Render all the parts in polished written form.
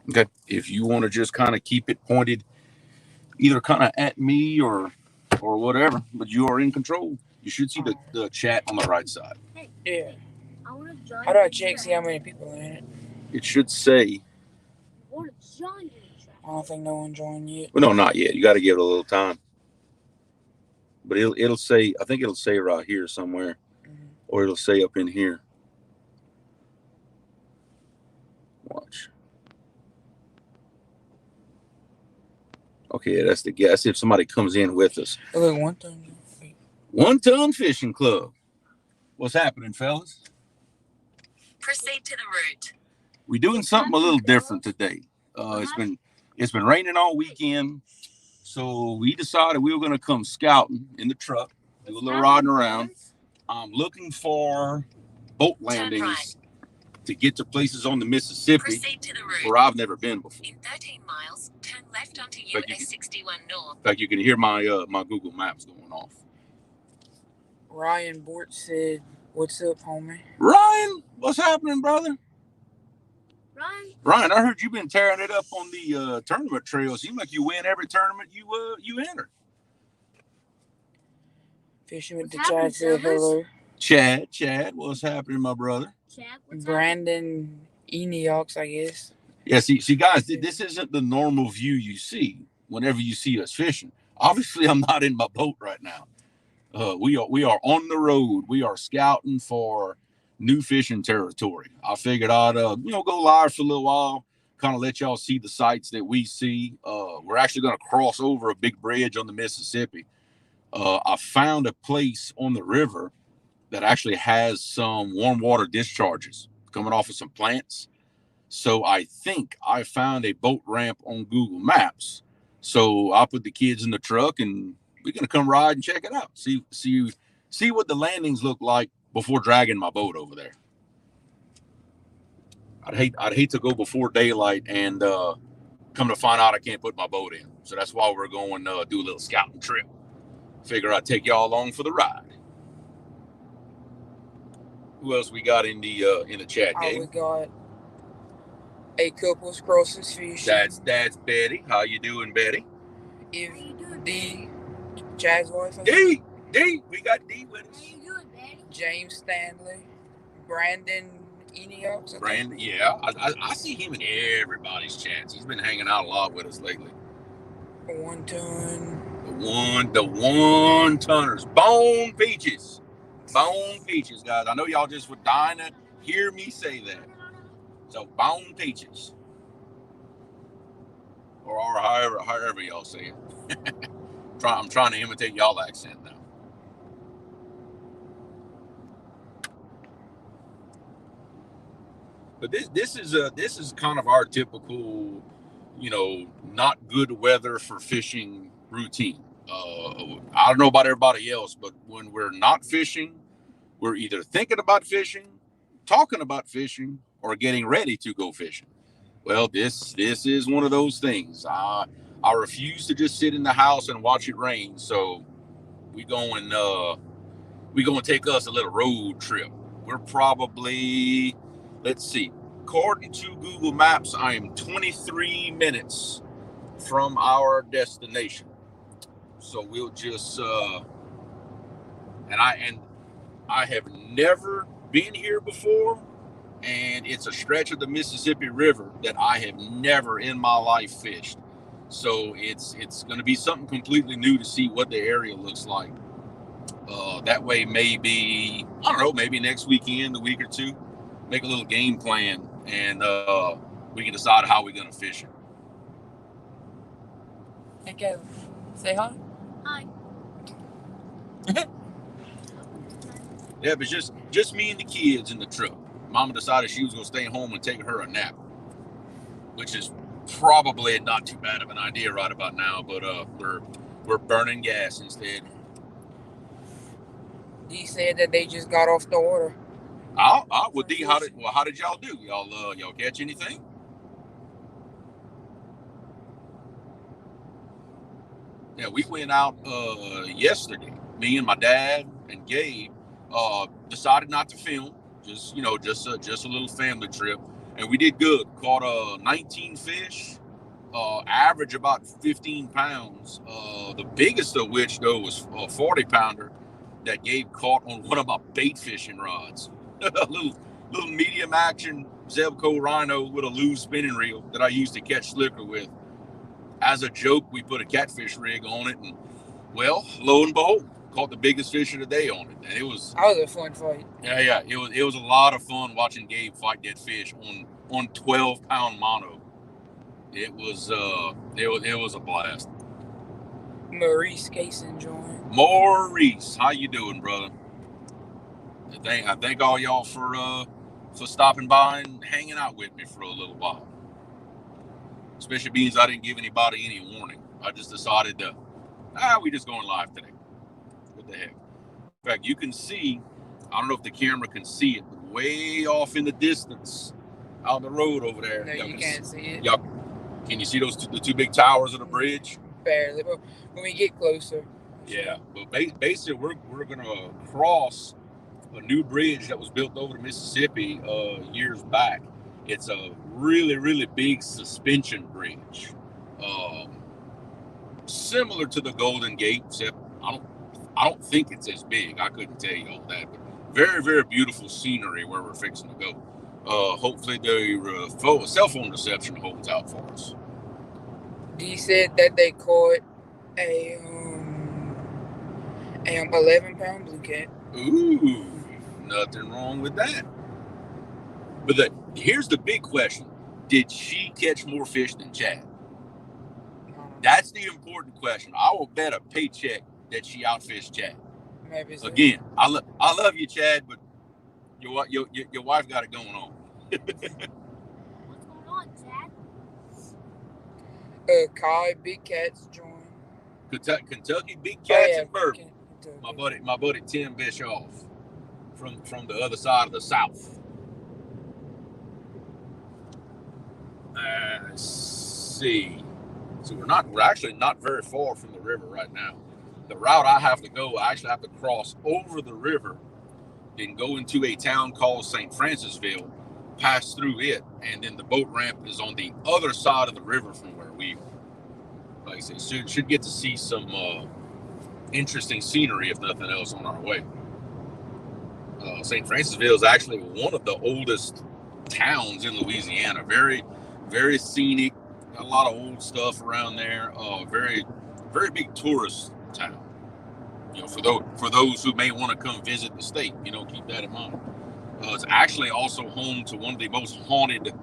Okay. If you want to just kind of keep it pointed either kind of at me or whatever, but you are in control. You should see the chat on the right side. Yeah. How do I check, see how many people are in it? It should say. I don't think no one joined yet. Well, no, not yet. You got to give it a little time. But it'll say. I think it'll say right here somewhere, or it'll say up in here. Watch. Okay, that's the guess. If somebody comes in with us. Oh, look, 1 ton. 1 ton fishing club. What's happening, fellas? Proceed to the route. We're doing something a little different today. It's been raining all weekend, so we decided we were going to come scouting in the truck, do a little riding around. I'm looking for boat landings to get to places on the Mississippi where I've never been before. In 13 miles, turn left onto US 61 North. In fact, you can hear my my Google Maps going off. Ryan Bort said, "What's up, homie?" Ryan, what's happening, brother? Ryan, I heard you've been tearing it up on the tournament trail. Seems like you win every tournament you enter. Fishing with the Chad said hello. Chad, what's happening, my brother? Brandon Eniox, I guess. Yeah, see, guys, this isn't the normal view you see whenever you see us fishing. Obviously, I'm not in my boat right now. We are on the road. We are scouting for new fishing territory. I figured I'd go live for a little while, kind of let y'all see the sights that we see. We're actually going to cross over a big bridge on the Mississippi. I found a place on the river that actually has some warm water discharges coming off of some plants. So I think I found a boat ramp on Google Maps. So I put the kids in the truck and we're gonna come ride and check it out. See what the landings look like before dragging my boat over there. I'd hate to go before daylight and come to find out I can't put my boat in. So that's why we're going do a little scouting trip. Figure I'd take y'all along for the ride. Who else we got in the chat, Gabe? We got a couple's crossing fishing. That's Betty. How you doing, Betty? If D, Chad's wife. D, we got D with us. How you doing, Betty? James Stanley, Brandon Eniox. Brandon, yeah, I see him in everybody's chats. He's been hanging out a lot with us lately. 1 ton. The 1-tonners. Bone peaches, guys. I know y'all just were dying to hear me say that. So bone peaches, or however y'all say it. I'm trying to imitate y'all accent now. But this is kind of our typical, not good weather for fishing routine. I don't know about everybody else, but when we're not fishing, we're either thinking about fishing, talking about fishing, or getting ready to go fishing. Well, this is one of those things. I refuse to just sit in the house and watch it rain. So we going to take us a little road trip. We're probably, let's see, according to Google Maps, I am 23 minutes from our destination. So we'll just and I have never been here before, and it's a stretch of the Mississippi River that I have never in my life fished. So it's going to be something completely new to see what the area looks like. That way, maybe, I don't know, maybe next weekend, a week or two, make a little game plan, and we can decide how we're going to fish it. Okay, say hi. Hi. Yeah, but just me and the kids in the truck. Mama decided she was going to stay home and take her a nap, which is probably not too bad of an idea right about now. But we're burning gas instead. D said that they just got off the water. Well, D, how did y'all do? Y'all catch anything? Yeah, we went out yesterday. Me and my dad and Gabe decided not to film. Just a little family trip. and we did good. Caught 19 fish, average about 15 pounds. The biggest of which though was a 40-pounder that Gabe caught on one of my bait fishing rods. a little medium action Zebco Rhino with a loose spinning reel that I used to catch slicker with. As a joke, we put a catfish rig on it, and well, lo and behold, caught the biggest fish of the day on it. And it was a fun fight. Yeah, it was a lot of fun watching Gabe fight that fish on 12-pound mono. It was a blast. Maurice Cason joined. Maurice, how you doing, brother? I thank all y'all for stopping by and hanging out with me for a little while. Especially being I didn't give anybody any warning. I just decided we just going live today. What the heck? In fact, you can see, I don't know if the camera can see it, but way off in the distance, out the road over there. No, you can't see it. Y'all, can you see the two big towers of the bridge? Barely, but when we get closer. Yeah, but basically we're gonna cross a new bridge that was built over the Mississippi years back. It's a really, really big suspension bridge, similar to the Golden Gate, except I don't think it's as big. I couldn't tell you all that, but very, very beautiful scenery where we're fixing to go. Hopefully the cell phone reception holds out for us. D said that they caught a 11-pound blue cat. Ooh, nothing wrong with that. But here's the big question: did she catch more fish than Chad? That's the important question. I will bet a paycheck that she outfished Chad. Maybe so. Again, I love you, Chad, but your wife got it going on. What's going on, Dad? Kai Big Cats joined. Kentucky Big Cats and Bourbon. Kentucky. My buddy Tim Bischoff from the other side of the South. Let's see. So we're actually not very far from the river right now. The route I have to go, I actually have to cross over the river and go into a town called St. Francisville, pass through it, and then the boat ramp is on the other side of the river from where we are. Like I said, should get to see some interesting scenery, if nothing else, on our way. St. Francisville is actually one of the oldest towns in Louisiana. Very, very scenic. Got a lot of old stuff around there. Very, very big tourist town. You know, for those who may want to come visit the state, keep that in mind. It's actually also home to one of the most haunted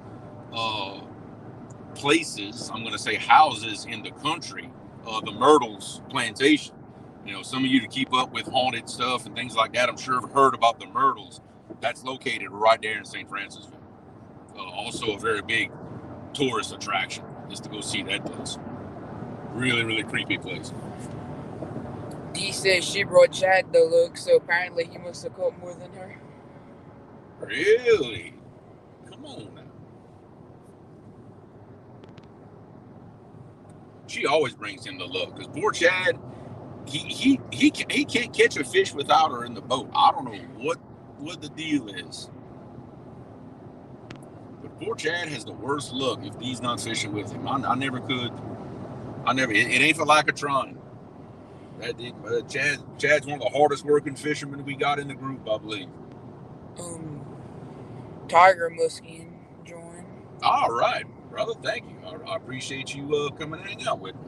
places, I'm going to say houses in the country, the Myrtles Plantation. Some of you to keep up with haunted stuff and things like that, I'm sure have heard about the Myrtles. That's located right there in St. Francisville. Also a very big tourist attraction, just to go see that place. Really, really creepy place. D says she brought Chad the look, so apparently he must have caught more than her. Really? Come on now. She always brings him the luck, because poor Chad, he can't catch a fish without her in the boat. I don't know what the deal is. But poor Chad has the worst luck if he's not fishing with him. I never could. It ain't for lack of trying. Chad's one of the hardest working fishermen we got in the group, I believe. Tiger Muskin joined. All right, brother. Thank you. I appreciate you coming and hang out with me.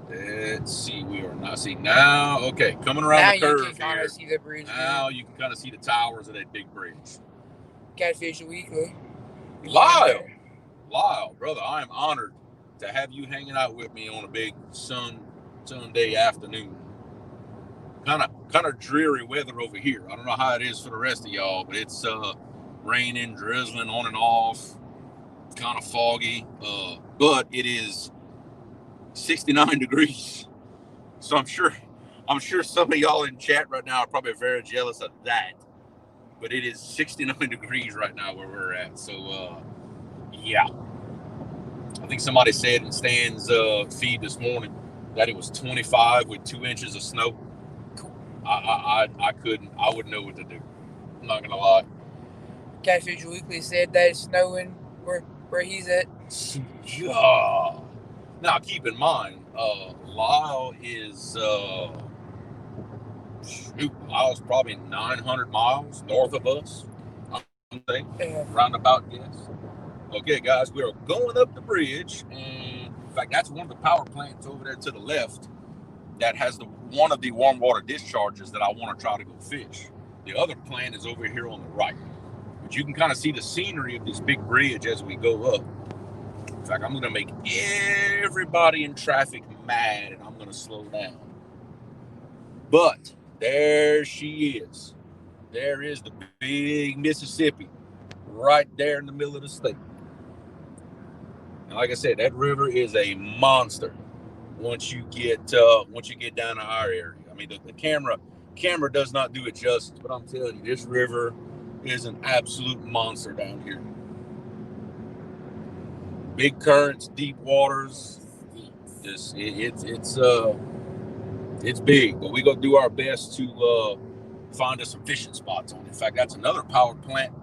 Let's see. We are not seeing now. Okay, coming around Now the curve you can kind here. of see the bridge. Now you can kind of see the towers of that big bridge. Catfish Weekly. Lyle, brother, I am honored to have you hanging out with me on a big Sunday afternoon. Kind of dreary weather over here. I don't know how it is for the rest of y'all, but it's raining, drizzling on and off, kind of foggy. But it is 69 degrees. So I'm sure some of y'all in chat right now are probably very jealous of that. But it is 69 degrees right now where we're at. So yeah. I think somebody said in Stan's feed this morning that it was 25 with 2 inches of snow. I wouldn't know what to do. I'm not gonna lie. Catfish Weekly said that it's snowing where he's at. Yeah. Now, keep in mind, Lyle is Lyle's probably 900 miles north of us. I'm saying, roundabout guess. Okay, guys, we are going up the bridge, and in fact, that's one of the power plants over there to the left that has one of the warm water discharges that I want to try to go fish. The other plant is over here on the right, but you can kind of see the scenery of this big bridge as we go up. In fact, I'm going to make everybody in traffic mad, and I'm going to slow down. But there she is. There is the big Mississippi right there in the middle of the state. And like I said, that river is a monster once you get down to our area. I mean, the camera does not do it justice, but I'm telling you, this river is an absolute monster down here. Big currents, deep waters. It's big, but we're gonna do our best to find us some fishing spots on it. In fact, that's another power plant.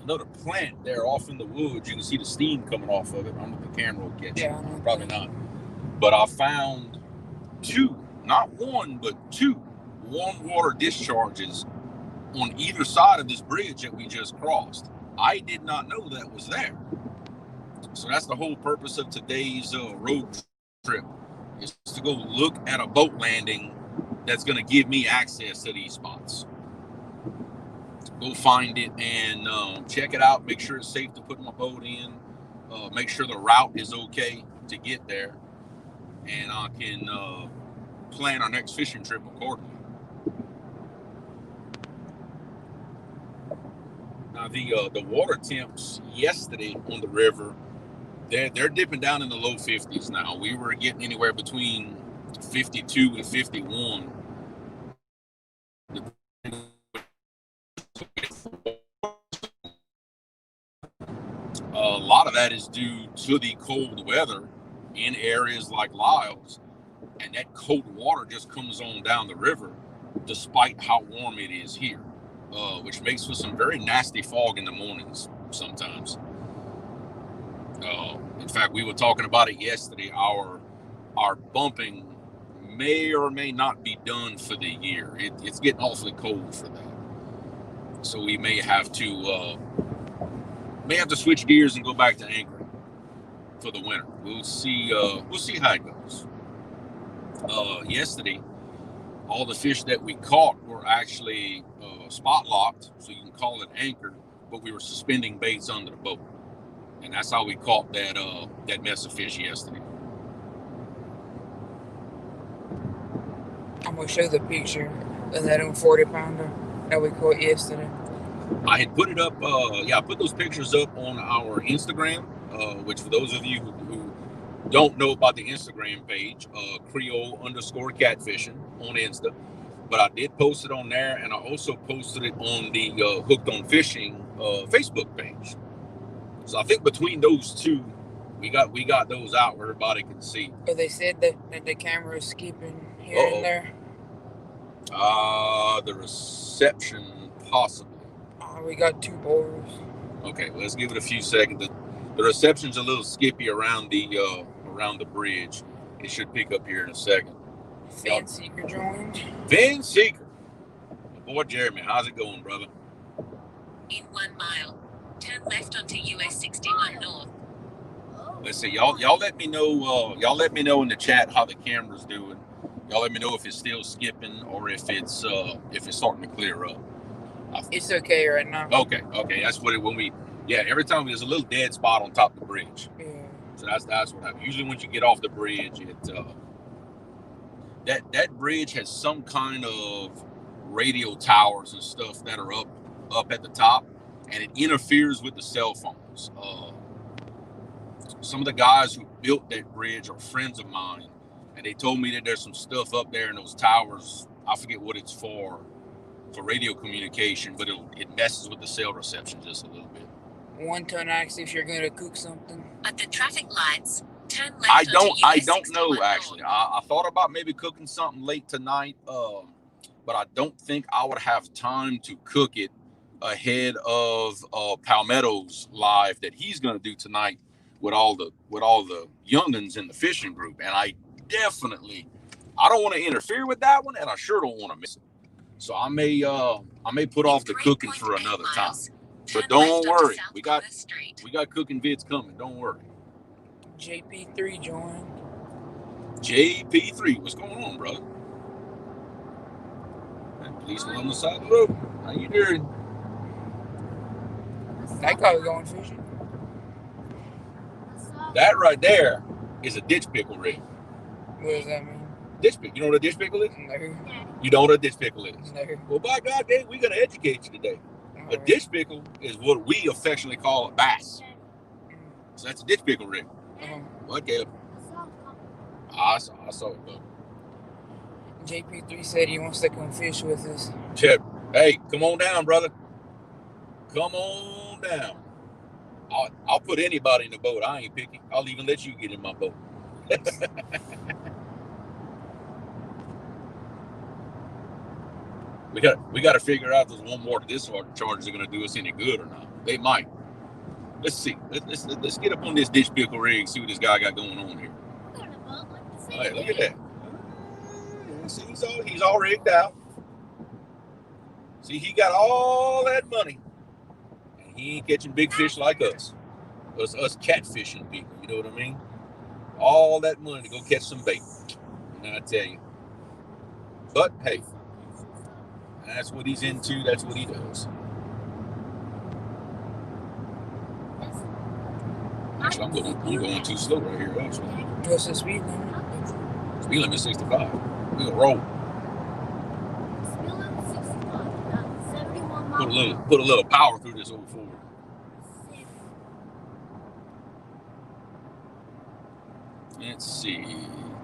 Another plant there off in the woods. You can see the steam coming off of it. I don't know if the camera will catch it. Probably not. But I found two, not one, but two warm water discharges on either side of this bridge that we just crossed. I did not know that was there. So that's the whole purpose of today's road trip, is to go look at a boat landing that's going to give me access to these spots. Go find it and check it out. Make sure it's safe to put my boat in. Make sure the route is okay to get there, and I can plan our next fishing trip accordingly. Now the water temps yesterday on the river, they're dipping down in the low 50s now. We were getting anywhere between 52 and 51. A lot of that is due to the cold weather in areas like Lyle's, and that cold water just comes on down the river despite how warm it is here, which makes for some very nasty fog in the mornings sometimes. In fact, we were talking about it yesterday. Our bumping may or may not be done for the year. It's getting awfully cold for that, so we may have to switch gears and go back to anchoring for the winter. We'll see how it goes. Yesterday, all the fish that we caught were actually spot locked, so you can call it anchored, but we were suspending baits under the boat, and that's how we caught that mess of fish yesterday. I'm gonna show the picture of that 40-pounder that we caught yesterday. I had put it up, I put those pictures up on our Instagram, which for those of you who don't know about the Instagram page, Creole_catfishing on Insta, but I did post it on there, and I also posted it on the Hooked on Fishing Facebook page. So I think between those two, we got those out where everybody can see. But they said that the camera is skipping here and there. The reception possibly. We got two bores. Okay, let's give it a few seconds. The reception's a little skippy around the bridge. It should pick up here in a second. Van Seeker joined. Van Seeker. My boy Jeremy, how's it going, brother? In 1 mile, turn left onto US 61 North. Let's see, y'all let me know. Y'all let me know in the chat how the camera's doing. Y'all let me know if it's still skipping or if it's starting to clear up. It's okay right now. Okay. That's what every time there's a little dead spot on top of the bridge. Yeah. So that's what happens. Usually once you get off the bridge, that bridge has some kind of radio towers and stuff that are up at the top, and it interferes with the cell phones. Some of the guys who built that bridge are friends of mine, and they told me that there's some stuff up there in those towers. I forget what it's for radio communication, but it messes with the cell reception just a little bit. One ton asks if you're going to cook something. At the traffic lights, turn left. I don't know actually. I thought about maybe cooking something late tonight, but I don't think I would have time to cook it ahead of Palmetto's live that he's going to do tonight with all the youngins in the fishing group, and I don't want to interfere with that one, and I sure don't want to miss it. So I may put off the cooking for another time. But don't worry, we got cooking vids coming. Don't worry. JP3 joined. JP3, what's going on, brother? Policeman on the side of the road. How you doing? That guy was going fishing. That right there is a ditch pickle rig. What does that mean? Ditch pickle. You know what a ditch pickle is? No. You don't know what a ditch pickle is? No. Well, by God, dang, we're going to educate you today. A ditch pickle is what we affectionately call a bass. So that's a ditch pickle rig. What, Caleb? I saw it, though. JP3 said he wants to come fish with us. Chip, hey, come on down, brother. Come on down. I'll put anybody in the boat. I ain't picky. I'll even let you get in my boat. We got to figure out if there's one more to this charge are going to do us any good or not. They might. Let's see. Let's get up on this ditch pickle rig and see what this guy got going on here. Hey, look at that. See, he's all rigged out. See, he got all that money, and he ain't catching big fish like us. Us catfishing people, you know what I mean? All that money to go catch some bait. And I tell you. But hey, that's what he's into. That's what he does. Actually, I'm going too slow right here. Actually, what's the speed limit? Speed limit is 65. We're gonna roll. Put a little power through this old Ford. Let's see.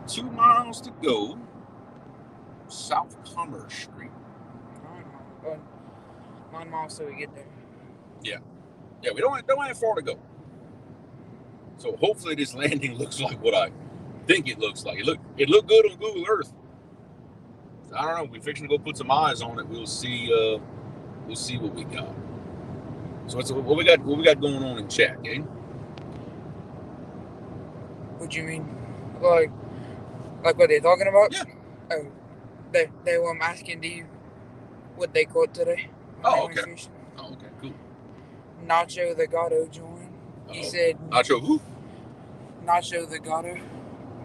2 miles to go. South Commerce Street. 9 miles till we get there. Yeah, we don't have far to go. So hopefully this landing looks like what I think it looks like. It looked good on Google Earth. I don't know. We're fixing to go put some eyes on it. We'll see what we got. So what we got going on in chat, gang? What you mean? Like what they're talking about? Yeah. Oh, they were asking you what they caught today. Oh, okay. Oh, okay, cool. Nacho the Gato joined. He said Nacho who? Nacho the Gato.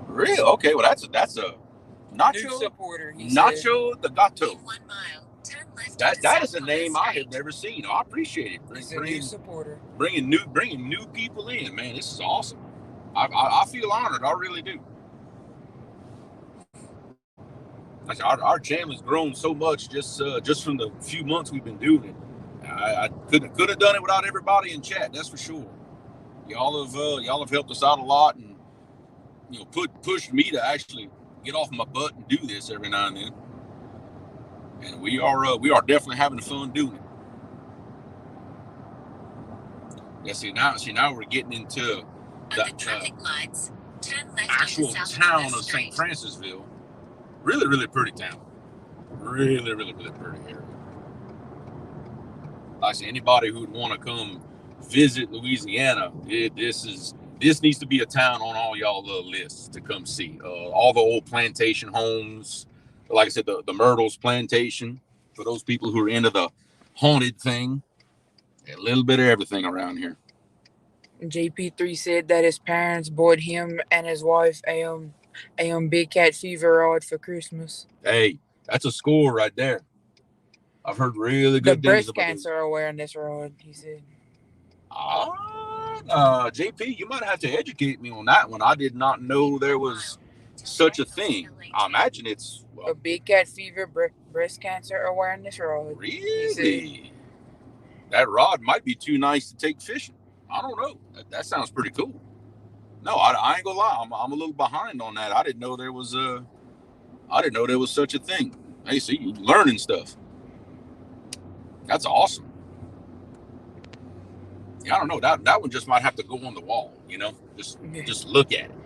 Really? Okay, well that's a Nacho new supporter. Nacho the Gato. 1 mile, turn left. That is a name I have never seen. I appreciate it. He's a new supporter. Bringing new people in, man. This is awesome. I feel honored. I really do. Our channel has grown so much just from the few months we've been doing it. I could have done it without everybody in chat. That's for sure. Y'all have helped us out a lot, and pushed me to actually get off my butt and do this every now and then. And we are definitely having fun doing it. Yeah, see now we're getting into the traffic lights. Turn left actual town of St. Francisville. Really, really pretty town. Really, really, really pretty area. Like I say, anybody who would want to come visit Louisiana, this needs to be a town on all y'all lists to come see. All the old plantation homes, like I said, the Myrtles plantation, for those people who are into the haunted thing. A little bit of everything around here. JP3 said that his parents bought him and his wife a big cat fever rod for Christmas. Hey, that's a score right there. I've heard really good the things breast about cancer awareness rod, he said. JP, you might have to educate me on that one. I did not know there was such a thing. I imagine it's a big cat fever breast cancer awareness rod. Really? That rod might be too nice to take fishing. I don't know. That sounds pretty cool. No, I ain't gonna lie. I'm a little behind on that. I didn't know there was such a thing. Hey, see, you learning stuff. That's awesome. Yeah, I don't know. That one just might have to go on the wall. Just look at it.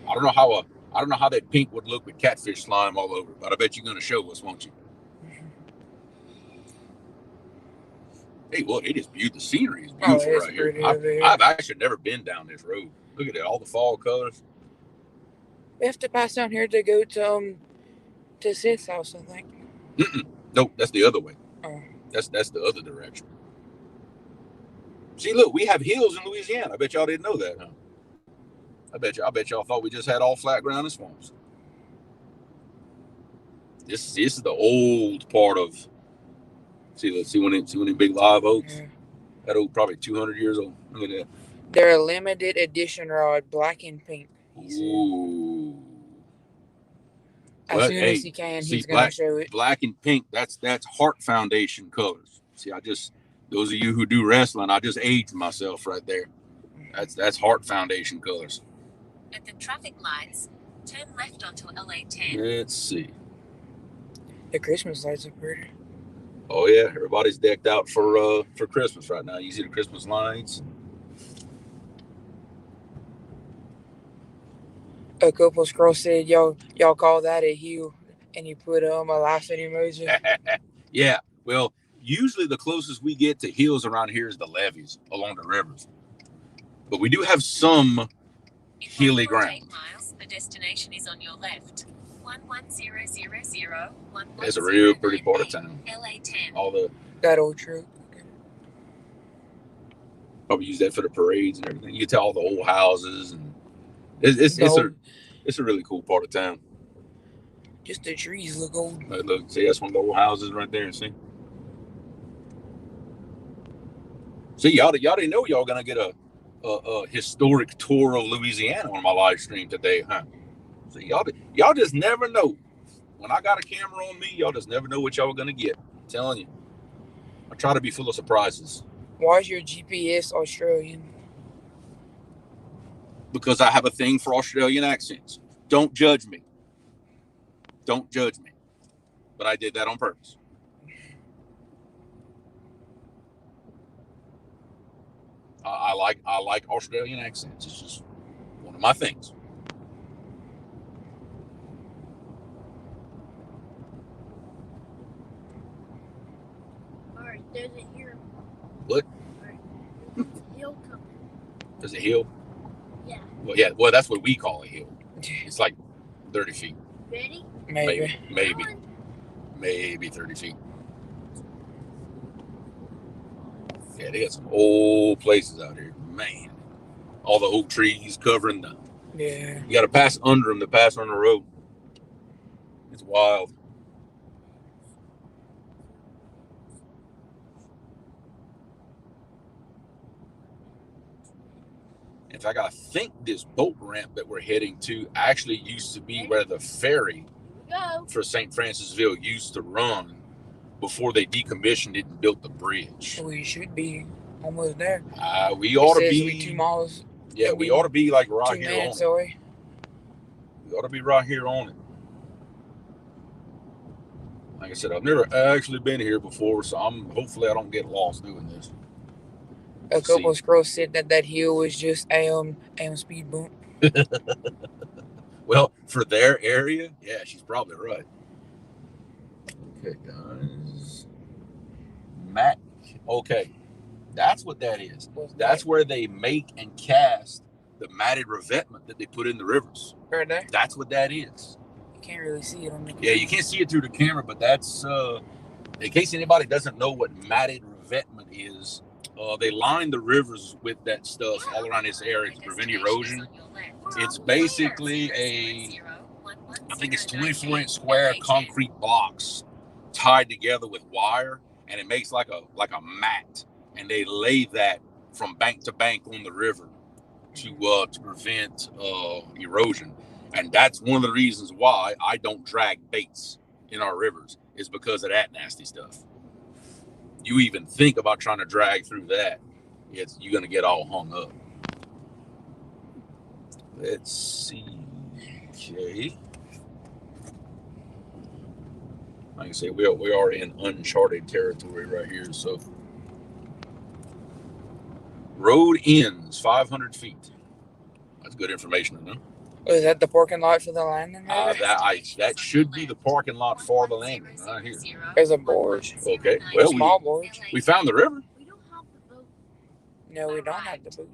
I don't know how that pink would look with catfish slime all over it, but I bet you're gonna show us, won't you? Hey, look, it is beautiful. The scenery is Oh, beautiful it's right here. pretty over here. I've actually never been down this road. Look at it, all the fall colors. We have to pass down here to go to Sith's house, I think. Nope, that's the other way. Oh. That's the other direction. See, look, we have hills in Louisiana. I bet y'all didn't know that, huh? I bet y'all thought we just had all flat ground and swamps. This is the old part of. See when them big live oaks. Yeah. That oak probably 200 years old. Look at that. They're a limited edition rod, black and pink. Ooh. As soon as he can, he's gonna show it. Black and pink. That's Heart Foundation colors. See, those of you who do wrestling, I just aged myself right there. That's Heart Foundation colors. At the traffic lights, turn left onto LA10. Let's see. The Christmas lights are pretty. Oh yeah, everybody's decked out for Christmas right now. You see the Christmas lights. A couple scrolls said, y'all call that a hill, and you put a laughing emoji. Yeah, well, usually the closest we get to hills around here is the levees along the rivers, but we do have some hilly ground. 8 miles, the destination is on your left. 11000. It's a real pretty part of town. LA10. All the That old truck. probably use that for the parades and everything. You can tell all the old houses, and it's a really cool part of town. Just the trees look old. Look, see, that's one of the old houses right there. See, y'all didn't know y'all gonna get a historic tour of Louisiana on my live stream today, huh? So y'all just never know. When I got a camera on me, y'all just never know what y'all are gonna get. I'm telling you, I try to be full of surprises. Why is your GPS Australian? Because I have a thing for Australian accents. Don't judge me. Don't judge me. But I did that on purpose. I like Australian accents. It's just one of my things. Alright, there's a hill. What? There's a hill coming. There's a hill? Yeah. Well, yeah. Well, that's what we call a hill. It's like 30 feet. Ready? Maybe 30 feet. Yeah, they got some old places out here. Man, all the oak trees covering the. Yeah. You got to pass under them to pass on the road. It's wild. In fact, I think this boat ramp that we're heading to actually used to be where the ferry for St. Francisville used to run before they decommissioned it and built the bridge. We should be almost there. We ought to be 2 miles. Yeah, we ought to be like right here on it. Away. We ought to be right here on it. Like I said, I've never actually been here before, so hopefully I don't get lost doing this. A couple of scrolls said that hill was just a speed bump. Well, for their area, yeah, she's probably right. Okay, guys. Matt. Okay, that's what that is. That's where they make and cast the matted revetment that they put in the rivers. Right there? That's what that is. You can't really see it on the camera. Yeah, you can't see it through the camera, but that's, in case anybody doesn't know what matted revetment is, they line the rivers with that stuff all around this area to prevent erosion. It's basically I think it's 24-inch square concrete blocks tied together with wire, and it makes like a mat, and they lay that from bank to bank on the river to prevent erosion. And that's one of the reasons why I don't drag baits in our rivers, is because of that nasty stuff. You even think about trying to drag through that, you're gonna get all hung up. Let's see. Okay. Like I say, we are in uncharted territory right here. So, road ends 500 feet. That's good information, I know. Is that the parking lot for the landing? That should be the parking lot for the landing right here. There's a barge. Okay. Well, small barge. we found the river. No, we don't have the boot.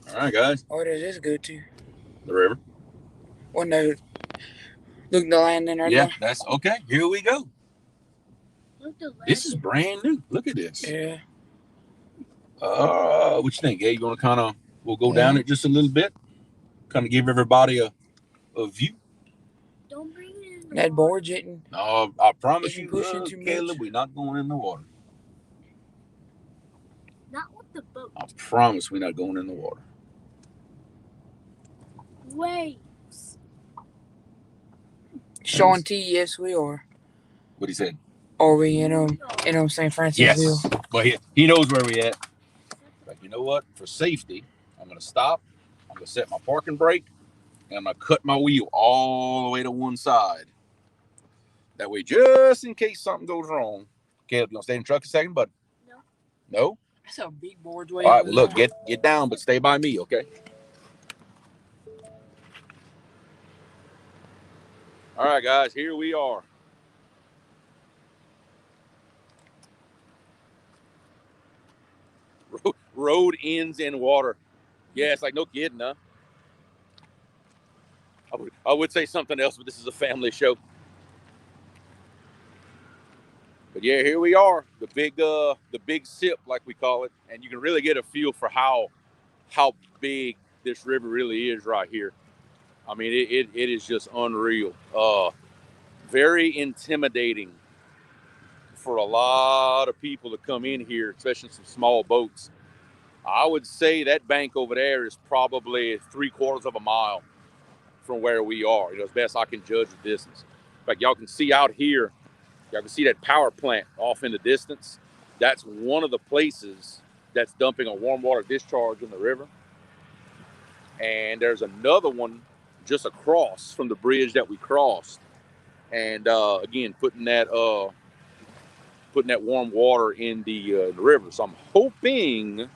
All right, guys. Where does this go to? The river. Well, no. Look, the landing right Yeah, there. that's okay. Here we go. Look the This is brand new. Look at this. Yeah. What you think, Gabe? You want to we'll go down it just a little bit, kind of give everybody a view. Don't bring it in the That water. board jetting. No, I promise Is you you, pushing too Caleb, much? we're not going in the water. Not with the boat. I promise we're not going in the water. Waves. Sean T, yes, we are. What he said? Are we in St. Francisville? Yes. But he knows where we at. But you know what? For safety, I'm gonna stop. I'm gonna set my parking brake, and I'm gonna cut my wheel all the way to one side. That way, just in case something goes wrong. Caleb, you gonna stay in the truck a second, bud? No. No? That's a big board. All right, well, look, get down, but stay by me, okay? All right, guys, here we are. Road ends in water. Yeah, it's like no kidding, huh? I would say something else, but this is a family show. But yeah, here we are, the big sip, like we call it, and you can really get a feel for how big this river really is right here. I mean, it is just unreal. Very intimidating for a lot of people to come in here, especially some small boats. I would say that bank over there is probably 3/4 of a mile from where we are, as best I can judge the distance. In fact, y'all can see out here, y'all can see that power plant off in the distance. That's one of the places that's dumping a warm water discharge in the river. And there's another one just across from the bridge that we crossed. And again, putting that warm water in the river. So I'm hoping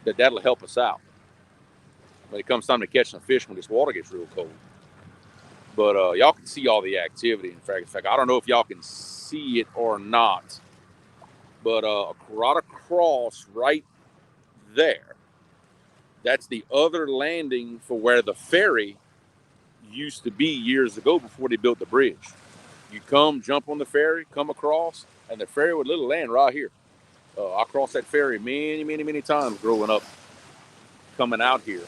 that that'll help us out when it comes time to catch some fish when this water gets real cold. But y'all can see all the activity. In fact, I don't know if y'all can see it or not, but right across right there, that's the other landing for where the ferry used to be years ago before they built the bridge. You come, jump on the ferry, come across, and the ferry would literally land right here. I crossed that ferry many times growing up, coming out here.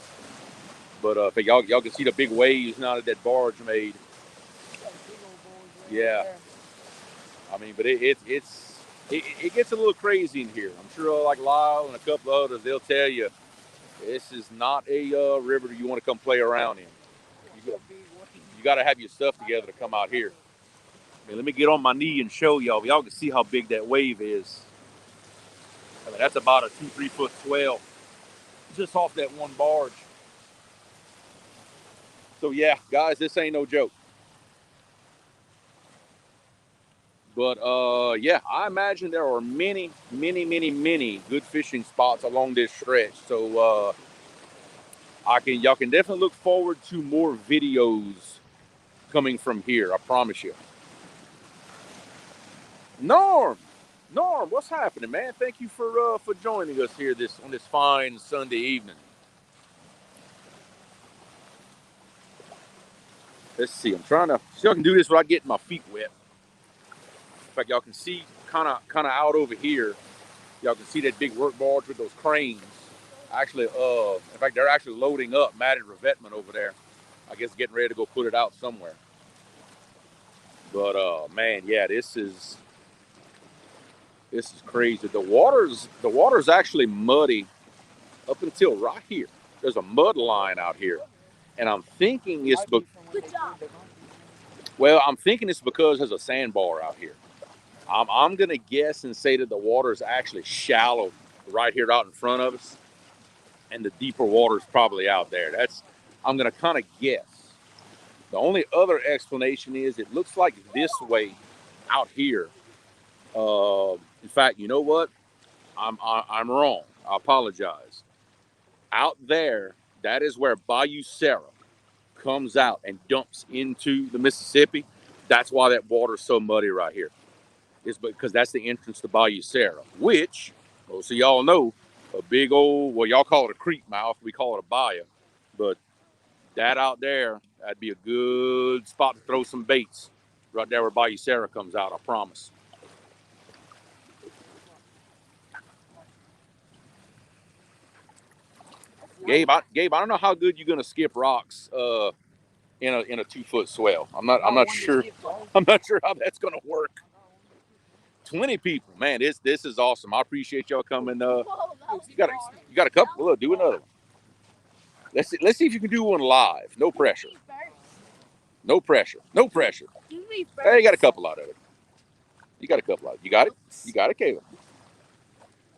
But y'all can see the big waves now that barge made. Yeah. I mean, but it gets a little crazy in here. I'm sure like Lyle and a couple of others, they'll tell you this is not a river you want to come play around in. You got to have your stuff together to come out here. I mean, let me get on my knee and show y'all. Y'all can see how big that wave is. I mean, that's about a 2-3 foot swell just off that one barge. So yeah, guys, this ain't no joke. But yeah, I imagine there are many good fishing spots along this stretch. So y'all can definitely look forward to more videos coming from here. I promise you. Norm, what's happening, man? Thank you for joining us here on this fine Sunday evening. Let's see. I'm trying to see if I can do this without getting my feet wet. In fact, y'all can see kind of out over here. Y'all can see that big work barge with those cranes. Actually, in fact, they're actually loading up matted revetment over there. I guess getting ready to go put it out somewhere. But man, yeah, this is crazy. The water's actually muddy up until right here. There's a mud line out here, and I'm thinking it's because there's a sandbar out here. I'm gonna guess and say that the water is actually shallow right here out in front of us, and the deeper water is probably out there. I'm gonna kind of guess. The only other explanation is it looks like this way out here. In fact, you know what? I'm wrong. I apologize. Out there, that is where Bayou Sarah comes out and dumps into the Mississippi. That's why that water's so muddy right here. is because that's the entrance to Bayou Sarah, which most of y'all know, a big old, well, y'all call it a creek mouth, we call it a bayou, but that out there, that'd be a good spot to throw some baits right there where Bayou Sarah comes out, I promise. Gabe, I don't know how good you're gonna skip rocks in a 2-foot swell. I'm not sure. I'm not sure how that's gonna work. 20 people, man. This is awesome. I appreciate y'all coming. You got a couple. Look, do another one. Let's see if you can do one live. No pressure. No pressure. No pressure. Hey, you got a couple out of it. You got a couple out. You got it. You got it, Caleb.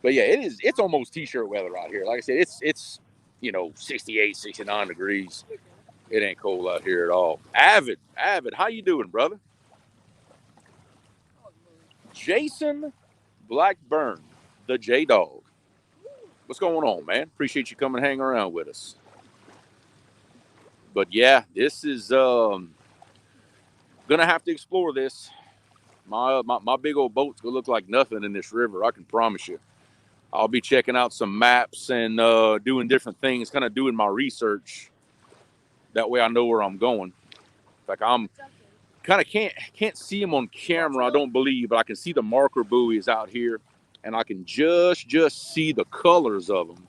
But yeah, it's almost t-shirt weather out here. Like I said, it's 68, 69 degrees. It ain't cold out here at all. Avid, how you doing, brother? Jason Blackburn, the J-Dog. What's going on, man? Appreciate you coming hang around with us. But yeah, this is gonna have to explore this. My big old boat's gonna look like nothing in this river, I can promise you. I'll be checking out some maps and doing different things, kind of doing my research. That way I know where I'm going. Like I'm kind of can't see them on camera, I don't believe, but I can see the marker buoys out here, and I can just see the colors of them.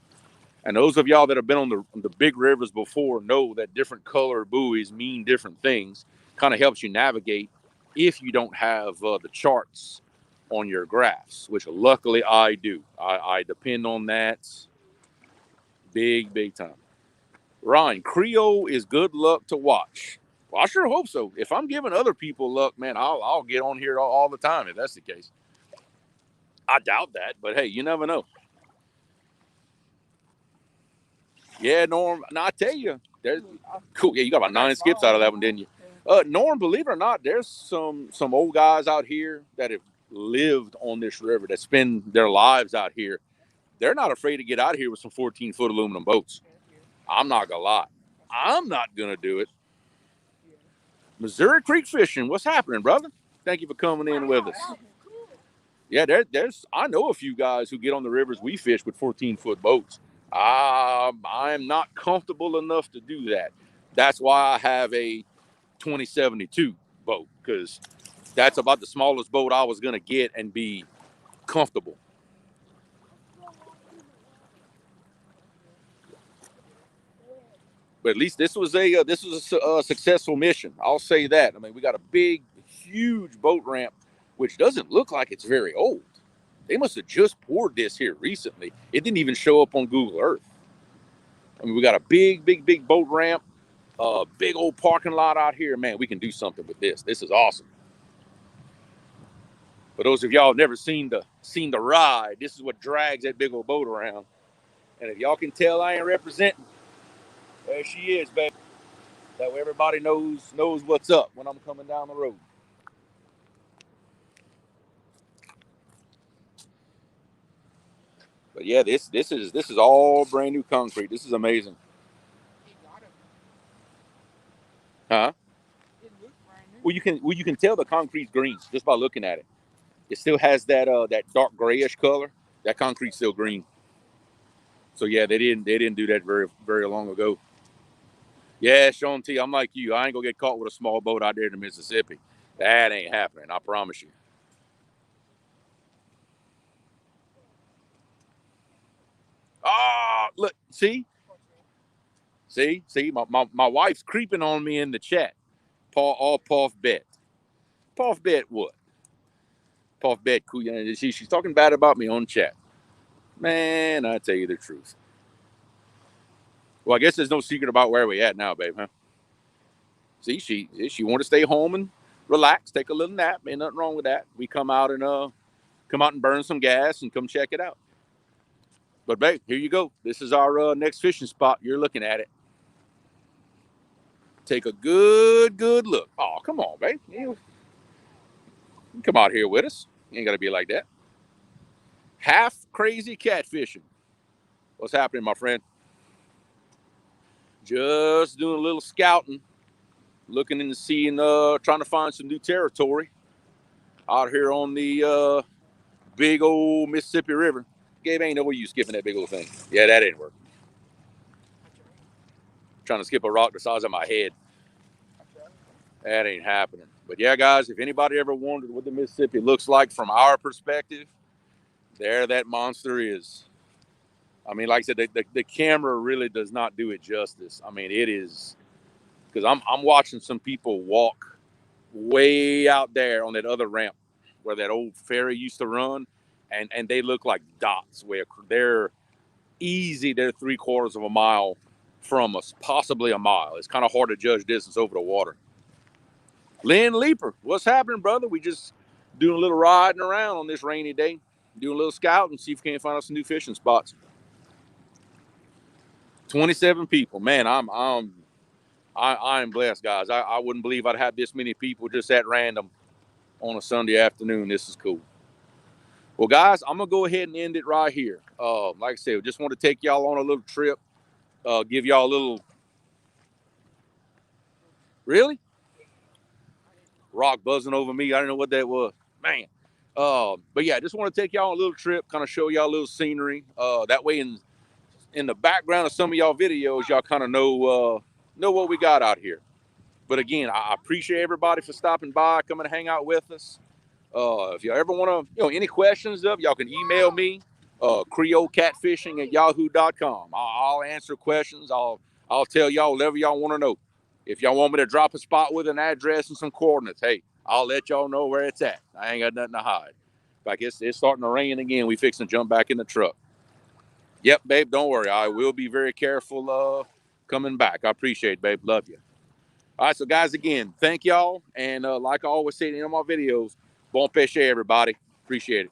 And those of y'all that have been on the big rivers before know that different color buoys mean different things. Kind of helps you navigate if you don't have the charts on your graphs, which luckily I do. I depend on that big time. Ryan, Creole is good luck to watch. Well, I sure hope so. If I'm giving other people luck, man, I'll get on here all the time if that's the case. I doubt that, but hey, you never know. Yeah, Norm. Now I tell you, there's cool. Yeah, you got about 9 skips out of that one, didn't you? Norm, believe it or not, there's some old guys out here that have lived on this river, that spend their lives out here. They're not afraid to get out of here with some 14-foot aluminum boats. I'm not gonna lie. I'm not gonna do it. Missouri Creek fishing. What's happening, brother? Thank you for coming in with us. Yeah, there's. I know a few guys who get on the rivers we fish with 14-foot boats. I'm not comfortable enough to do that. That's why I have a 2072 boat, because that's about the smallest boat I was gonna get and be comfortable. But at least this was a successful mission. I'll say that. I mean, we got a big, huge boat ramp, which doesn't look like it's very old. They must have just poured this here recently. It didn't even show up on Google Earth. I mean, we got a big boat ramp, big old parking lot out here. Man, we can do something with this. This is awesome. For those of y'all who've never seen the ride, this is what drags that big old boat around. And if y'all can tell I ain't representing, there she is, baby. That way everybody knows what's up when I'm coming down the road. But yeah, this is all brand new concrete. This is amazing. Huh? Well, you can tell the concrete's green just by looking at it. It still has that dark grayish color. That concrete's still green. So yeah, they didn't do that very long ago. Yeah, Sean T, I'm like you. I ain't gonna get caught with a small boat out there in the Mississippi. That ain't happening. I promise you. Ah, look, see, my wife's creeping on me in the chat. Puff bet. Puff bet what? Puff bet. She's talking bad about me on chat. Man, I tell you the truth. Well, I guess there's no secret about where we at now, babe, huh? See, she want to stay home and relax, take a little nap. Ain't nothing wrong with that. We come out and burn some gas and come check it out. But babe, here you go. This is our next fishing spot. You're looking at it. Take a good look. Oh, come on, babe. You come out here with us. You ain't got to be like that. Half crazy catfishing. What's happening, my friend? Just doing a little scouting, looking in the sea and trying to find some new territory. out here on the big old Mississippi River. Gabe, ain't no way you skipping that big old thing. Yeah, that didn't work. Trying to skip a rock the size of my head. That ain't happening. But yeah, guys, if anybody ever wondered what the Mississippi looks like from our perspective, there that monster is. I mean, like I said, the camera really does not do it justice. I mean, it is, because I'm watching some people walk way out there on that other ramp where that old ferry used to run, and they look like dots. Where they're easy, they're 3/4 of a mile from us, possibly a mile. It's kind of hard to judge distance over the water. Lynn Leaper, what's happening, brother? We just doing a little riding around on this rainy day, doing a little scouting, see if we can't find us some new fishing spots. 27 people, man. I'm blessed, guys. I wouldn't believe I'd have this many people just at random on a Sunday afternoon. This is cool. Well, guys, I'm gonna go ahead and end it right here. Like I said, just want to take y'all on a little trip, give y'all a little. Really? Rock buzzing over me. I don't know what that was, man. But yeah, just want to take y'all on a little trip, kind of show y'all a little scenery. That way, in the background of some of y'all videos, y'all kind of know what we got out here. But again, I appreciate everybody for stopping by, coming to hang out with us. If y'all ever want to, any questions of, y'all can email me, creolecatfishing@yahoo.com. I'll answer questions. I'll tell y'all whatever y'all want to know. If y'all want me to drop a spot with an address and some coordinates, hey, I'll let y'all know where it's at. I ain't got nothing to hide. In fact, it's starting to rain again. We fixing to jump back in the truck. Yep, babe, don't worry. I will be very careful coming back. I appreciate it, babe. Love you. All right, so guys, again, thank y'all. And like I always say in my videos, bon pêcher, everybody. Appreciate it.